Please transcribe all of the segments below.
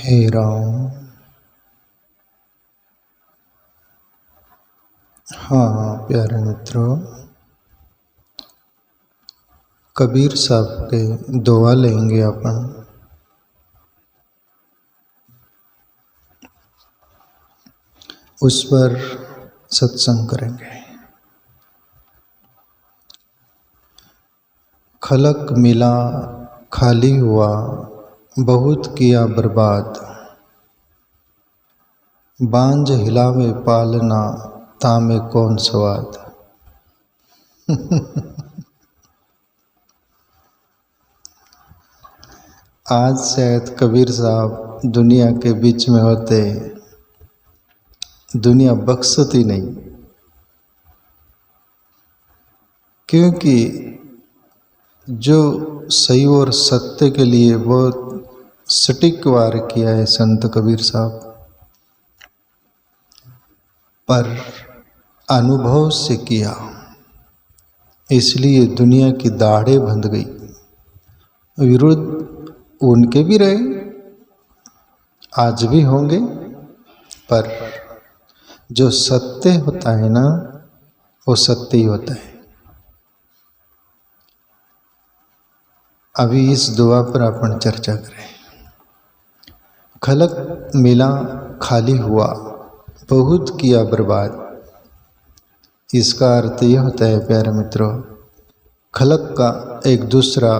हे राम। हाँ प्यारे मित्रों, कबीर साहब के दुआ लेंगे अपन। उस पर सत्संग करेंगे। खलक मिला खाली हुआ, बहुत किया बर्बाद। बांझ हिलावे पालना, तामे कौन स्वाद। आज शायद कबीर साहब दुनिया के बीच में होते, दुनिया बख्शती नहीं, क्योंकि जो सही और सत्य के लिए बहुत सटीक वार किया है संत कबीर साहब, पर अनुभव से किया, इसलिए दुनिया की दाढ़ें बंध गई। विरुद्ध उनके भी रहे, आज भी होंगे, पर जो सत्य होता है ना, वो सत्य ही होता है। अभी इस दुआ पर अपन चर्चा करें। खलक मिला खाली हुआ, बहुत किया बर्बाद। इसका अर्थ यह होता है प्यारे मित्रों, खलक का एक दूसरा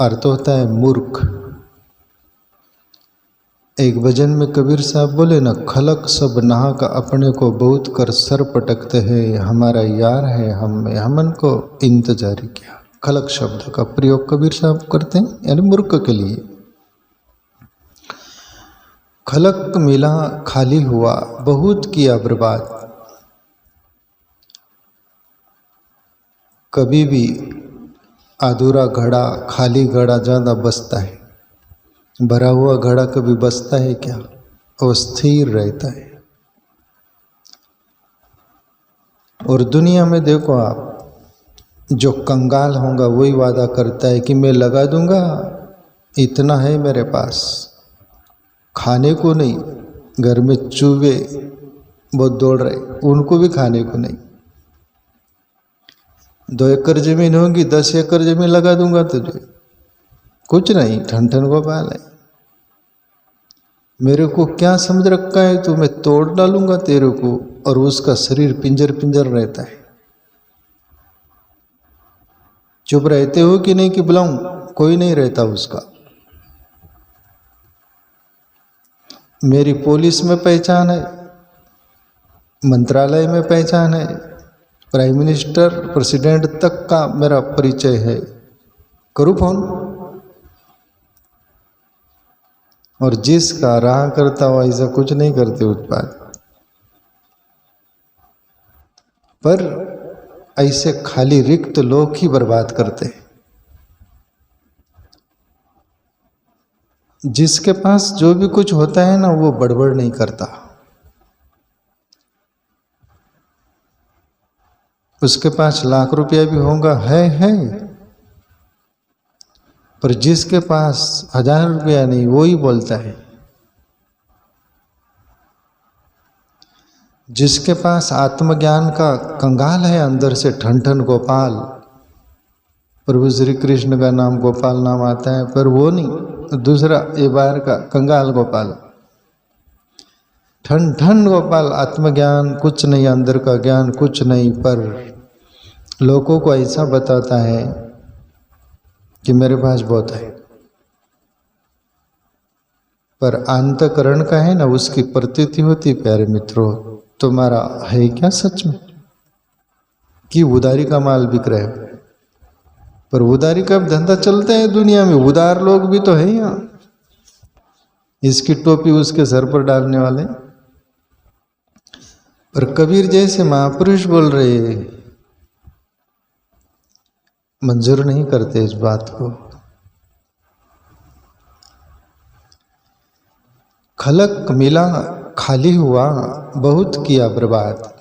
अर्थ होता है मूर्ख। एक भजन में कबीर साहब बोले ना, खलक सब नहा का अपने को बहुत कर सर पटकते हैं, हमारा यार है हमन को इंतजार किया। खलक शब्द का प्रयोग कबीर साहब करते हैं, यानी मूर्ख के लिए। खलक मिला खाली हुआ, बहुत किया बर्बाद। कभी भी अधूरा घड़ा, खाली घड़ा ज़्यादा बसता है। भरा हुआ घड़ा कभी बसता है क्या? वो स्थिर रहता है। और दुनिया में देखो आप, जो कंगाल होगा वही वादा करता है कि मैं लगा दूंगा, इतना है मेरे पास, खाने को नहीं। घर में चूहे बहुत दौड़ रहे, उनको भी खाने को नहीं। 2 एकड़ जमीन होगी, 10 एकड़ जमीन लगा दूंगा तुझे, कुछ नहीं, ठन ठन गोपाल है। मेरे को क्या समझ रखा है तू, मैं तोड़ डालूंगा तेरे को। और उसका शरीर पिंजर पिंजर रहता है। चुप रहते हो कि नहीं कि बुलाऊं? कोई नहीं रहता उसका। मेरी पुलिस में पहचान है, मंत्रालय में पहचान है, प्राइम मिनिस्टर प्रेसिडेंट तक का मेरा परिचय है। करूं फोन? और जिसका राह करता हो ऐसा कुछ नहीं करते उत्पाद। पर ऐसे खाली रिक्त लोग ही बर्बाद करते हैं। जिसके पास जो भी कुछ होता है ना, वो बड़बड़ नहीं करता। उसके पास लाख रुपया भी होगा, है, पर जिसके पास 1000 रुपया नहीं, वो ही बोलता है। जिसके पास आत्मज्ञान का कंगाल है अंदर से, ठन ठन गोपाल, प्रभु श्री कृष्ण का नाम गोपाल नाम आता है, पर वो नहीं, दूसरा ये बाहर का कंगाल गोपाल, ठन ठन गोपाल, आत्मज्ञान कुछ नहीं, अंदर का ज्ञान कुछ नहीं, पर लोगों को ऐसा बताता है कि मेरे पास बहुत है। पर अंतकरण का है ना, उसकी प्रतीति होती प्यारे मित्रों, तुम्हारा है क्या सच में कि उधारी का माल बिक रहा है? पर उधारी का धंधा चलता है दुनिया में, उधार लोग भी तो है यहाँ। इसकी टोपी उसके सर पर डालने वाले। पर कबीर जैसे महापुरुष बोल रहे, मंजूर नहीं करते इस बात को। खलक मिला खाली हुआ, बहुत किया बर्बाद।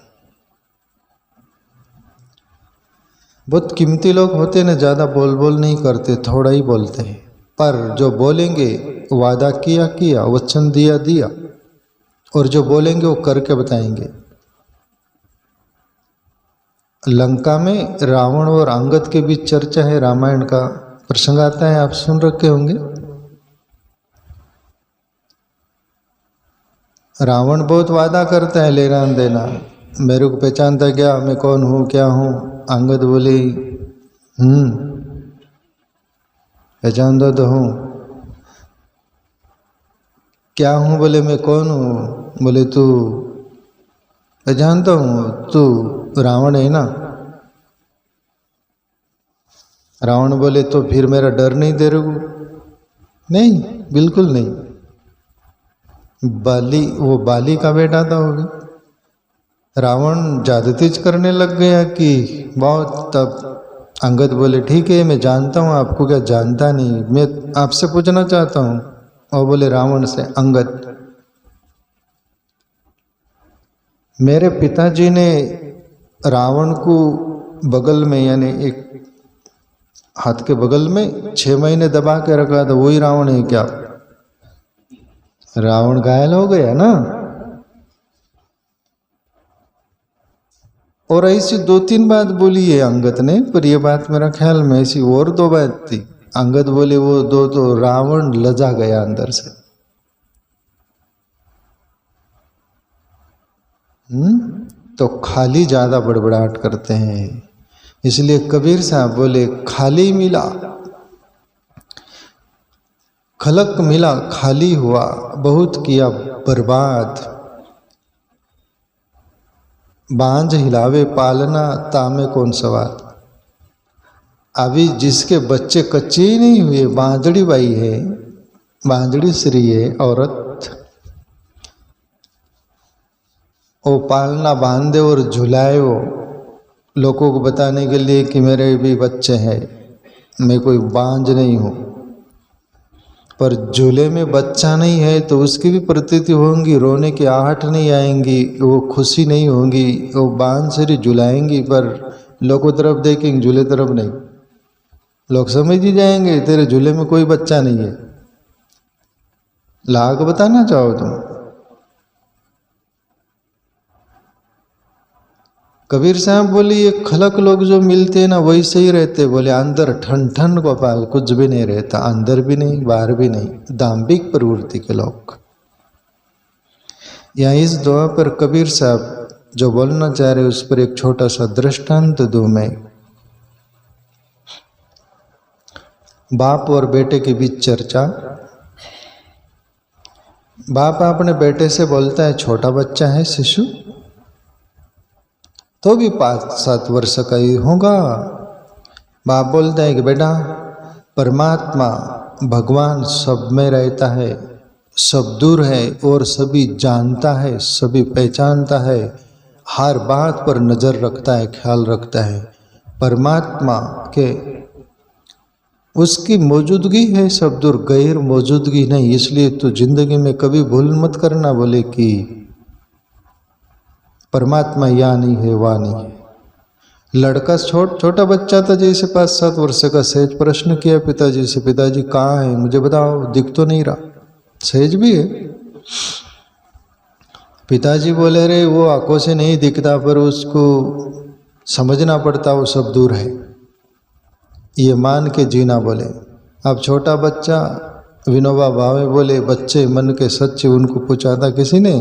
बहुत कीमती लोग होते ना, ज़्यादा बोल नहीं करते, थोड़ा ही बोलते हैं। पर जो बोलेंगे वादा किया किया, वचन दिया दिया, और जो बोलेंगे वो करके बताएंगे। लंका में रावण और अंगद के बीच चर्चा है, रामायण का प्रसंग आता है, आप सुन रखे होंगे। रावण बहुत वादा करता है लेना देना, मेरे को पहचानता क्या, मैं कौन हूँ क्या हूँ। अंगद बोले पहचानता तो हूँ। क्या हूँ? बोले मैं कौन हूँ? बोले तू पहचानता हूँ, तू रावण है ना। रावण बोले तो फिर मेरा डर नहीं दे रहे हो? नहीं, बिल्कुल नहीं। वो बाली का बेटा था वो भी। रावण ज्यादतीज करने लग गया कि बहुत। तब अंगद बोले ठीक है मैं जानता हूँ आपको, क्या जानता नहीं, मैं आपसे पूछना चाहता हूँ। और बोले रावण से, अंगद मेरे पिताजी ने रावण को बगल में, यानी एक हाथ के बगल में 6 महीने दबा के रखा था, वही रावण है क्या? रावण घायल हो गया ना। और ऐसी 2-3 बात बोली है अंगद ने, पर यह बात मेरा ख्याल में ऐसी और 2 बात थी। अंगद बोले वो 2 तो रावण लजा गया अंदर से। तो खाली ज्यादा बड़बड़ाहट करते हैं, इसलिए कबीर साहब बोले खाली मिला खलक मिला खाली हुआ, बहुत किया बर्बाद। बांझ हिलावे पालना, तामे कौन सवार। अभी जिसके बच्चे कच्चे ही नहीं हुए, बांझड़ी बाई है, बांझड़ी स्त्री है, औरत, वो पालना बांधे और झुलाए वो लोगों को बताने के लिए कि मेरे भी बच्चे हैं, मैं कोई बांझ नहीं हूँ। पर झूले में बच्चा नहीं है तो उसकी भी प्रतीति होंगी, रोने की आहट नहीं आएंगी, वो खुशी नहीं होगी, वो बांध से झुलाएंगी, पर लोगों तरफ देखेंगे, झूले तरफ नहीं। लोग समझ ही जाएंगे तेरे झूले में कोई बच्चा नहीं है। लाग बताना चाहो तुम। कबीर साहब बोले ये खलक लोग जो मिलते हैं ना वही सही रहते। बोले अंदर ठन ठन गोपाल कुछ भी नहीं रहता, अंदर भी नहीं बाहर भी नहीं, दाम्भिक प्रवृत्ति के लोग। यहाँ इस दुआ पर कबीर साहब जो बोलना चाह रहे उस पर एक छोटा सा दृष्टांत दूं मैं। बाप और बेटे के बीच चर्चा। बाप अपने बेटे से बोलता है, छोटा बच्चा है शिशु, तो भी 5-7 वर्ष का ही होगा। बाप बोलता है कि बेटा परमात्मा भगवान सब में रहता है, सब दूर है और सभी जानता है, सभी पहचानता है, हर बात पर नज़र रखता है, ख्याल रखता है। परमात्मा के उसकी मौजूदगी है सब दूर, गैर मौजूदगी नहीं। इसलिए तो जिंदगी में कभी भूल मत करना बोले कि परमात्मा या नहीं है वह नहीं है। लड़का छोटा बच्चा था जैसे 5-7 वर्ष का, सहज प्रश्न किया पिताजी से, पिताजी कहाँ है मुझे बताओ, दिख तो नहीं रहा। सहज भी है। पिताजी बोले रे वो आंखों से नहीं दिखता पर उसको समझना पड़ता, वो सब दूर है, ये मान के जीना। बोले अब छोटा बच्चा विनोबा भावे बोले बच्चे मन के सच्चे, उनको पूछा था किसी ने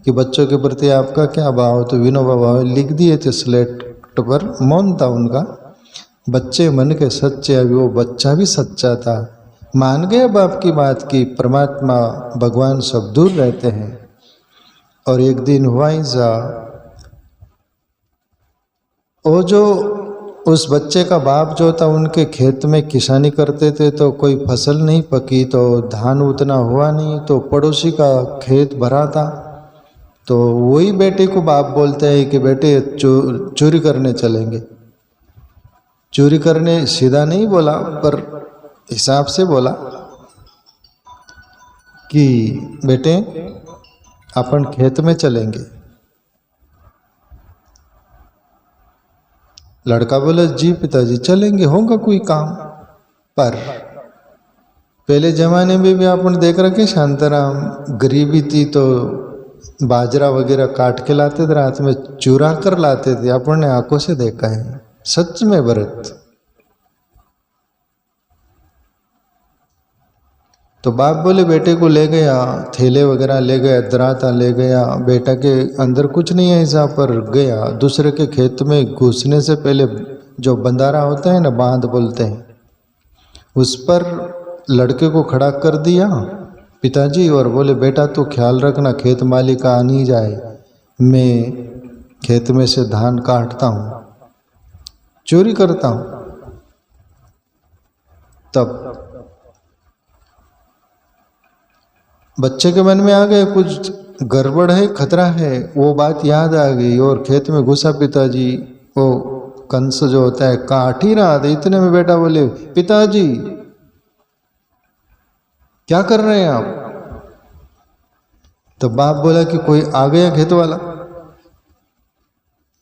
कि बच्चों के प्रति आपका क्या भाव, तो विनोबा भावे लिख दिए थे स्लेट पर, मौन था उनका, बच्चे मन के सच्चे। अभी वो बच्चा भी सच्चा था, मान गया बाप की बात की परमात्मा भगवान सब दूर रहते हैं। और एक दिन हुआ ही सा, वो जो उस बच्चे का बाप जो था उनके खेत में किसानी करते थे, तो कोई फसल नहीं पकी, तो धान उतना हुआ नहीं, तो पड़ोसी का खेत भरा था। तो वही बेटे को बाप बोलते हैं कि बेटे चोरी करने चलेंगे। चोरी करने सीधा नहीं बोला पर हिसाब से बोला कि बेटे अपन खेत में चलेंगे। लड़का बोला जी पिताजी चलेंगे, होगा कोई काम। पर पहले जमाने में भी आपने देख रखे शांताराम, गरीबी थी तो बाजरा वगैरह काट के लाते थे, रात में चुरा कर लाते थे, आपने आंखों से देखा है, सच में व्रत। तो बाप बोले बेटे को ले गया, थैले वगैरह ले गया, दराता ले गया, बेटा के अंदर कुछ नहीं है ऐसा, पर गया दूसरे के खेत में घुसने से पहले जो बंदारा होता है ना, बांध बोलते हैं, उस पर लड़के को खड़ा कर दिया पिताजी, और बोले बेटा तू ख्याल रखना खेत मालिक आ नहीं जाए, मैं खेत में से धान काटता हूँ, चोरी करता हूँ। तब बच्चे के मन में आ गए कुछ गड़बड़ है, खतरा है, वो बात याद आ गई और खेत में घुसा पिताजी, वो कंस जो होता है काट ही रहा था, इतने में बेटा बोले पिताजी क्या कर रहे हैं आप? तो बाप बोला कि कोई आ गया खेत वाला।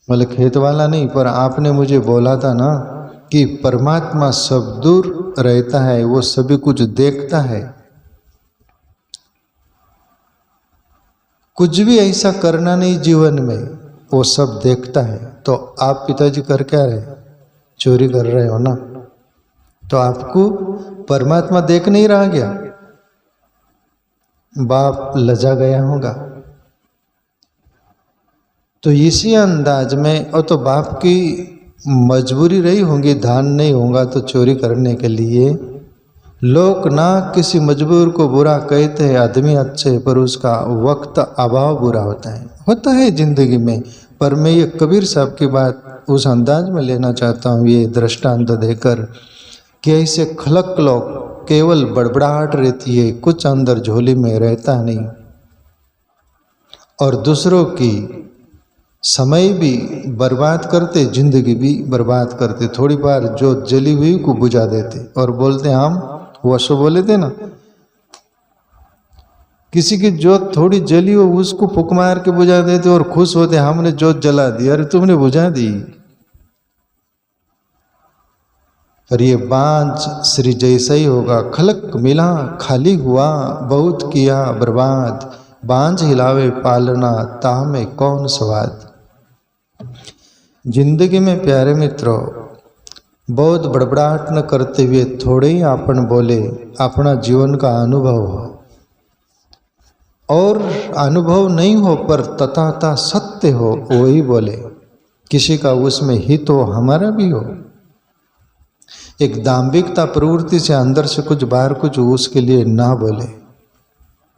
बोले खेत वाला नहीं, पर आपने मुझे बोला था ना कि परमात्मा सब दूर रहता है, वो सभी कुछ देखता है, कुछ भी ऐसा करना नहीं जीवन में, वो सब देखता है। तो आप पिताजी कर क्या रहे? चोरी कर रहे हो ना, तो आपको परमात्मा देख नहीं रहा क्या? बाप लजा गया होगा। तो इसी अंदाज में, और तो बाप की मजबूरी रही होगी, धान नहीं होगा तो चोरी करने के लिए। लोग ना किसी मजबूर को बुरा कहते हैं, आदमी अच्छे, पर उसका वक्त अभाव बुरा होता है जिंदगी में। पर मैं ये कबीर साहब की बात उस अंदाज में लेना चाहता हूँ, ये दृष्टांत देकर कि ऐसे खलक लोग केवल बड़बड़ाहट रहती है, कुछ अंदर झोली में रहता नहीं, और दूसरों की समय भी बर्बाद करते, जिंदगी भी बर्बाद करते। थोड़ी बार जो जली हुई को बुझा देते और बोलते हम वशो बोले थे ना, किसी की जोत थोड़ी जली हो उसको फूक मार के बुझा देते और खुश होते हमने जोत जला दी, अरे तुमने बुझा दी। पर ये बांझ श्री जैसा ही होगा, खलक मिला खाली हुआ, बहुत किया बर्बाद, बांझ हिलावे पालना ताह में कौन स्वाद। जिंदगी में प्यारे मित्रों, बहुत बड़बड़ाहट न करते हुए थोड़े ही आपन बोले, अपना जीवन का अनुभव हो, और अनुभव नहीं हो पर तथाता सत्य हो वही बोले, किसी का उसमें हित हो, हमारा भी हो। एक दाम्भिकता प्रवृत्ति से अंदर से कुछ बाहर कुछ उसके लिए ना बोले,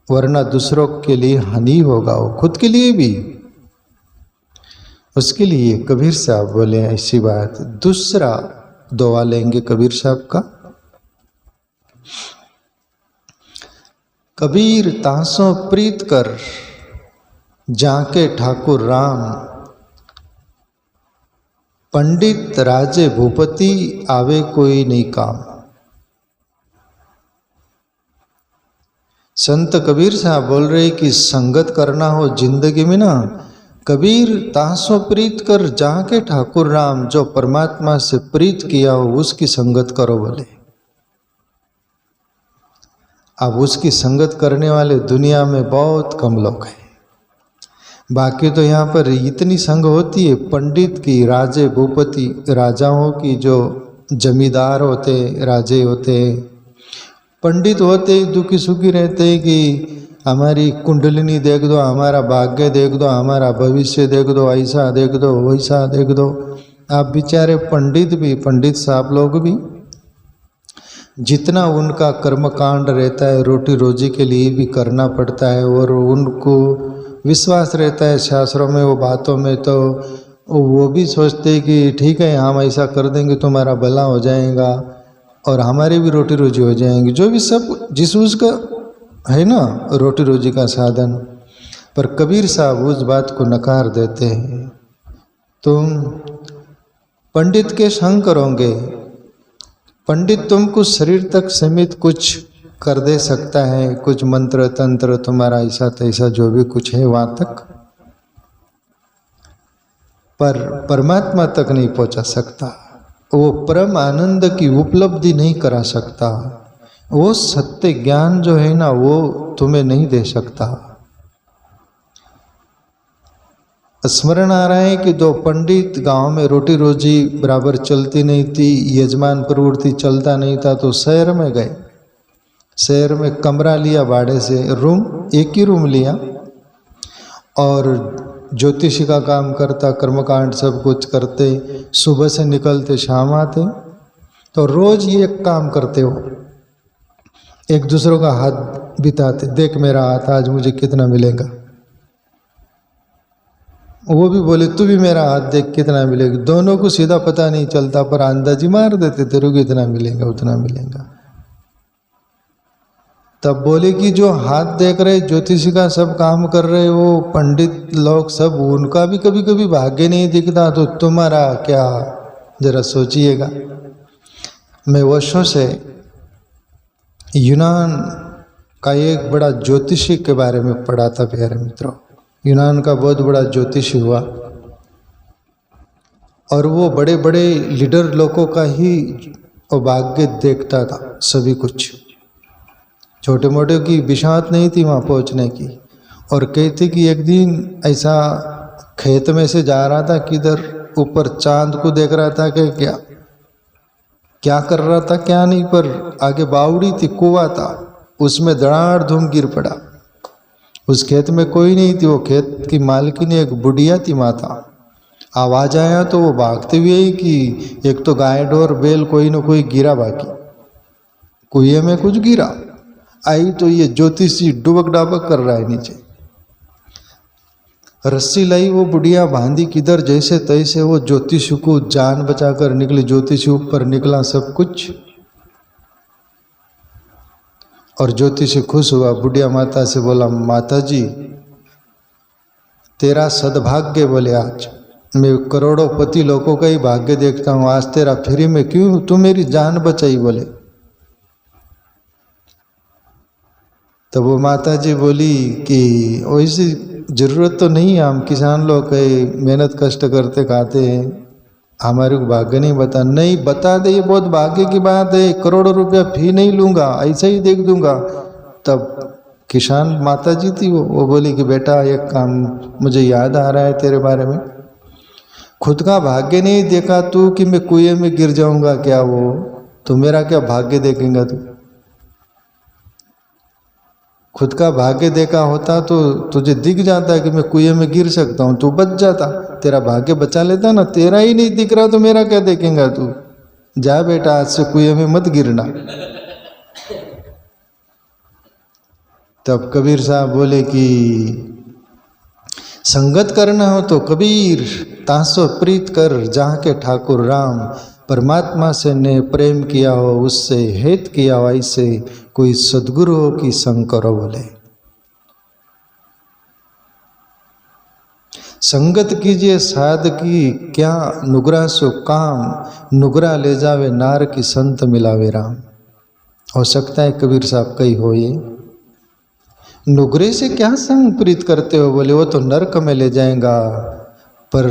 वरना दूसरों के लिए हानि होगा, वो खुद के लिए भी। उसके लिए कबीर साहब बोले ऐसी बात। दूसरा दुआ लेंगे कबीर साहब का। कबीर तासों प्रीत कर जाके ठाकुर राम, पंडित राजे भूपति आवे कोई नहीं काम। संत कबीर साहब बोल रहे कि संगत करना हो जिंदगी में ना, कबीर तासों प्रीत कर जाके ठाकुर राम, जो परमात्मा से प्रीत किया हो उसकी संगत करो बोले। अब उसकी संगत करने वाले दुनिया में बहुत कम लोग हैं, बाकी तो यहाँ पर इतनी संग होती है पंडित की, राजे भूपति, राजाओं की, जो जमींदार होते राजे होते, पंडित होते दुखी सुखी रहते कि हमारी कुंडलिनी देख दो, हमारा भाग्य देख दो, हमारा भविष्य देख दो, ऐसा देख दो वैसा देख दो। आप बेचारे पंडित भी, पंडित साहब लोग भी, जितना उनका कर्मकांड रहता है रोटी रोजी के लिए भी करना पड़ता है, और उनको विश्वास रहता है शास्त्रों में, वो बातों में, तो वो भी सोचते हैं कि ठीक है हम ऐसा कर देंगे तुम्हारा भला हो जाएगा और हमारी भी रोटी रोजी हो जाएंगी, जो भी सब जिस उसका है ना रोटी रोजी का साधन। पर कबीर साहब उस बात को नकार देते हैं। तुम पंडित के संग करोगे, पंडित तुमको शरीर तक सीमित कुछ कर दे सकता है, कुछ मंत्र तंत्र तुम्हारा ऐसा तैसा जो भी कुछ है वहां तक, पर परमात्मा तक नहीं पहुंचा सकता, वो परम आनंद की उपलब्धि नहीं करा सकता। वो सत्य ज्ञान जो है ना वो तुम्हें नहीं दे सकता। स्मरण आ रहा है कि दो पंडित, गांव में रोटी रोजी बराबर चलती नहीं थी, यजमान प्रवृत्ति चलता नहीं था, तो शहर में गए। शहर में कमरा लिया भाड़े से, रूम, एक ही रूम लिया, और ज्योतिषी का काम करता, कर्मकांड सब कुछ करते, सुबह से निकलते शाम आते। तो रोज ये काम करते हो, एक दूसरों का हाथ बिताते, देख मेरा हाथ आज मुझे कितना मिलेगा, वो भी बोले तू भी मेरा हाथ देख कितना मिलेगा। दोनों को सीधा पता नहीं चलता, पर अंदाजी मार देते तेरे को इतना मिलेगा उतना मिलेगा। तब बोले कि जो हाथ देख रहे ज्योतिषी का सब काम कर रहे वो पंडित लोग सब, उनका भी कभी कभी भाग्य नहीं दिखता, तो तुम्हारा क्या, जरा सोचिएगा। मैं वर्षों से यूनान का एक बड़ा ज्योतिषी के बारे में पढ़ा था प्यारे मित्रों। यूनान का बहुत बड़ा ज्योतिषी हुआ, और वो बड़े बड़े लीडर लोगों का ही वो भाग्य देखता था, सभी कुछ, छोटे मोटे की बिशात नहीं थी वहाँ पहुँचने की। और कहते कि एक दिन ऐसा खेत में से जा रहा था, किधर ऊपर चांद को देख रहा था कि क्या कर रहा था क्या नहीं, पर आगे बावड़ी थी, कुआं था, उसमें धड़ाधड़ धूम गिर पड़ा। उस खेत में कोई नहीं थी, वो खेत की मालकिन एक बुढ़िया थी माता। आवाज आया तो वो भागते हुए कि एक तो गाय डोर बैल कोई न कोई गिरा, बाकी कुएं में कुछ गिरा। आई तो ये ज्योतिषी डुबक डाबक कर रहा है नीचे, रस्सी लाई, वो बुढ़िया बांधी किधर, जैसे तैसे वो ज्योतिषी को जान बचाकर निकली। ज्योतिषी ऊपर निकला सब कुछ, और ज्योतिषी खुश हुआ। बुढ़िया माता से बोला, माता जी तेरा सद्भाग्य, बोले आज मैं करोड़ों पति लोगों का ही भाग्य देखता हूँ, आज तेरा फ्री में क्यों, तू मेरी जान बचाई। बोले तो वो माता जी बोली कि वैसी जरूरत तो नहीं है, हम किसान लोग कई मेहनत कष्ट करते खाते हैं, हमारे को भाग्य नहीं बता। नहीं बता दे, ये बहुत भाग्य की बात है, करोड़ों रुपया फी नहीं लूंगा, ऐसा ही देख दूंगा। तब किसान माता जी थी, वो बोली कि बेटा एक काम मुझे याद आ रहा है तेरे बारे में, खुद का भाग्य नहीं देखा तू कि मैं कुएं में गिर जाऊंगा क्या, वो तो मेरा क्या भाग्य देखेगा तू। खुद का भाग्य देखा होता तो तुझे दिख जाता है कि मैं कुएं में गिर सकता हूँ, तू बच जाता, तेरा भाग्य बचा लेता ना। तेरा ही नहीं दिख रहा तो मेरा क्या देखेगा तू। जा बेटा आज से कुएं में मत गिरना। तब कबीर साहब बोले कि संगत करना हो तो कबीर तासो प्रीत कर, जहाँ के ठाकुर राम, परमात्मा से ने प्रेम किया हो उससे हेत किया हो, ऐसे कोई सदगुरु हो कि संग करो। बोले संगत कीजिए साध की, क्या नुगरा सो काम, नुगरा ले जावे नार की संत मिलावे राम। हो सकता है कबीर साहब कही हो ये, नुगरे से क्या संग प्रीत करते हो। बोले वो तो नरक में ले जाएगा, पर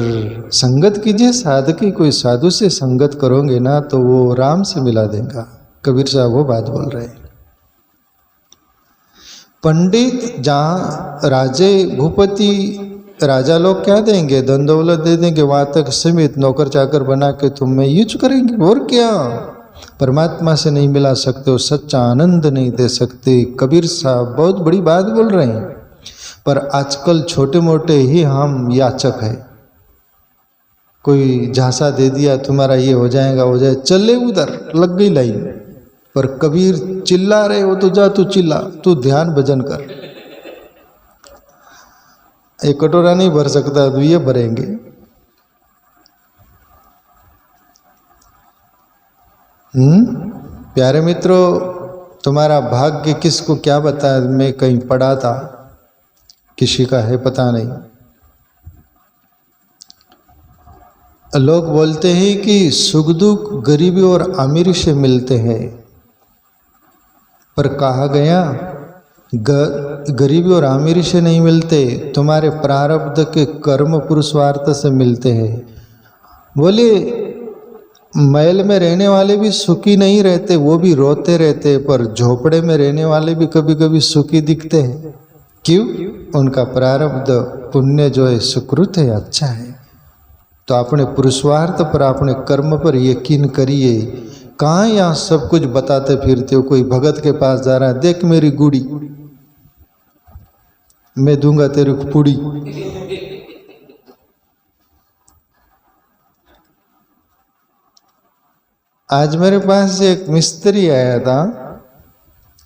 संगत कीजिए साध की, कोई साधु से संगत करोगे ना तो वो राम से मिला देगा। कबीर साहब वो बात बोल रहे हैं। पंडित जहाँ राजे भूपति राजा लोग क्या देंगे, धन दौलत दे देंगे, वहाँ तक सीमित, नौकर चाकर बना के तुम्हें यूज करेंगे, और क्या। परमात्मा से नहीं मिला सकते हो, सच्चा आनंद नहीं दे सकते। कबीर साहब बहुत बड़ी बात बोल रहे हैं, पर आजकल छोटे मोटे ही हम याचक है। कोई झांसा दे दिया तुम्हारा ये हो जाएगा, हो जाए, चले उधर लग गई लाइन। पर कबीर चिल्ला रहे हो तो जा तू चिल्ला, तू ध्यान भजन कर। एक कटोरा नहीं भर सकता तो ये भरेंगे। प्यारे मित्रों, तुम्हारा भाग्य किसको क्या बताया। मैं कहीं पढ़ा था, किसी का है पता नहीं। लोग बोलते हैं कि सुख दुख गरीबी और अमीरी से मिलते हैं, पर कहा गया गरीबी और अमीरी से नहीं मिलते, तुम्हारे प्रारब्ध के कर्म पुरुषार्थ से मिलते हैं। बोले महल में रहने वाले भी सुखी नहीं रहते, वो भी रोते रहते, पर झोपड़े में रहने वाले भी कभी कभी सुखी दिखते हैं। क्यों? उनका प्रारब्ध पुण्य जो है सुकृत है, अच्छा है। तो अपने पुरुषार्थ पर, अपने कर्म पर यकीन करिए। कहाँ यहाँ सब कुछ बताते फिरते हो? कोई भगत के पास जा रहा है, देख मेरी गुड़ी, मैं दूंगा तेरे को पुड़ी। आज मेरे पास एक मिस्त्री आया था,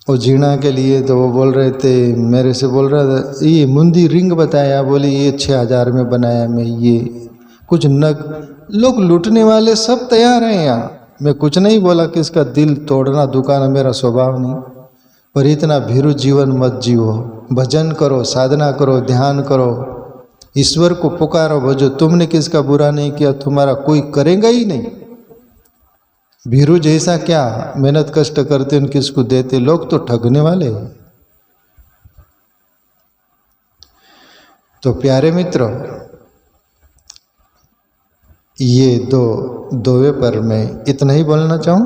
वो जीना के लिए, तो वो बोल रहे थे, मेरे से बोल रहा था, ये मुंदी रिंग बताया, बोले ये 6,000 में बनाया मैं, ये कुछ नग। लोग लूटने वाले सब तैयार हैं यहाँ। मैं कुछ नहीं बोला कि इसका दिल तोड़ना दुकान मेरा स्वभाव नहीं, पर इतना भीरू जीवन मत जियो। भजन करो, साधना करो, ध्यान करो, ईश्वर को पुकारो, भजो। तुमने किसका बुरा नहीं किया, तुम्हारा कोई करेगा ही नहीं। भीरू जैसा क्या मेहनत कष्ट करते उन किसको देते, लोग तो ठगने वाले हैं। तो प्यारे मित्रों, ये दोवे पर मैं इतना ही बोलना चाहूँ।